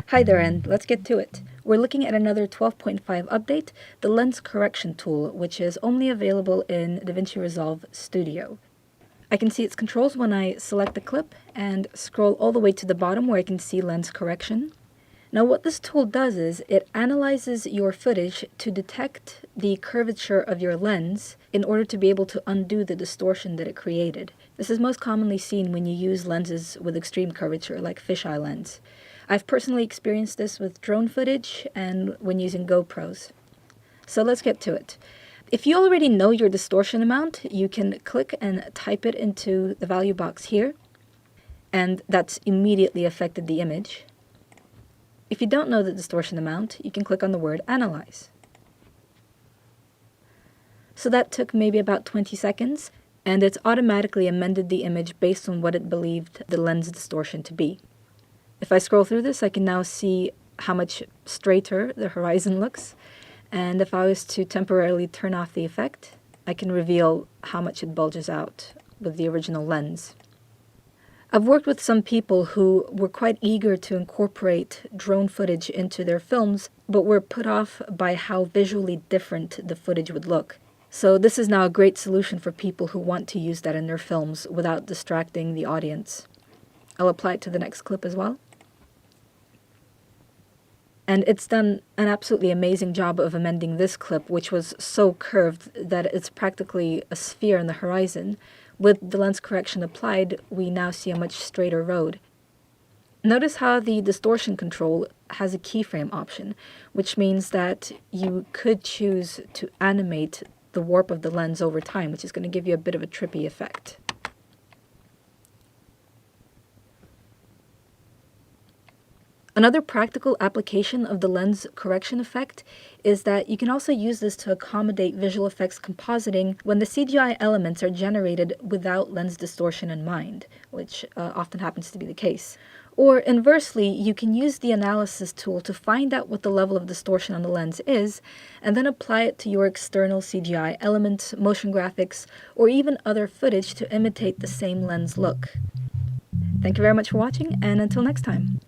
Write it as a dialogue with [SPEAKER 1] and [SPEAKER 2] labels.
[SPEAKER 1] Hi there, and let's get to it. We're looking at another 12.5 update, the lens correction tool, which is only available in Davinci Resolve Studio. I can see its controls when I select the clip and scroll all the way to the bottom where I can see lens correction. Now what this tool does is it analyzes your footage to detect the curvature of your lens in order to be able to undo the distortion that it created. This is most commonly seen when you use lenses with extreme curvature, like fisheye lens. I've personally experienced this with drone footage and when using GoPros. So let's get to it. If you already know your distortion amount, you can click and type it into the value box here, and that's immediately affected the image. If you don't know the distortion amount, you can click on the word Analyze. So that took maybe about 20 seconds, and it's automatically amended the image based on what it believed the lens distortion to be. If I scroll through this, I can now see how much straighter the horizon looks, and if I was to temporarily turn off the effect, I can reveal how much it bulges out with the original lens. I've worked with some people who were quite eager to incorporate drone footage into their films, but were put off by how visually different the footage would look. So this is now a great solution for people who want to use that in their films without distracting the audience. I'll apply it to the next clip as well. And it's done an absolutely amazing job of amending this clip, which was so curved that it's practically a sphere in the horizon. With the lens correction applied, we now see a much straighter road. Notice how the distortion control has a keyframe option, which means that you could choose to animate the warp of the lens over time, which is going to give you a bit of a trippy effect. Another practical application of the lens correction effect is that you can also use this to accommodate visual effects compositing when the CGI elements are generated without lens distortion in mind, which often happens to be the case. Or inversely, you can use the analysis tool to find out what the level of distortion on the lens is, and then apply it to your external CGI elements, motion graphics, or even other footage to imitate the same lens look. Thank you very much for watching, and until next time.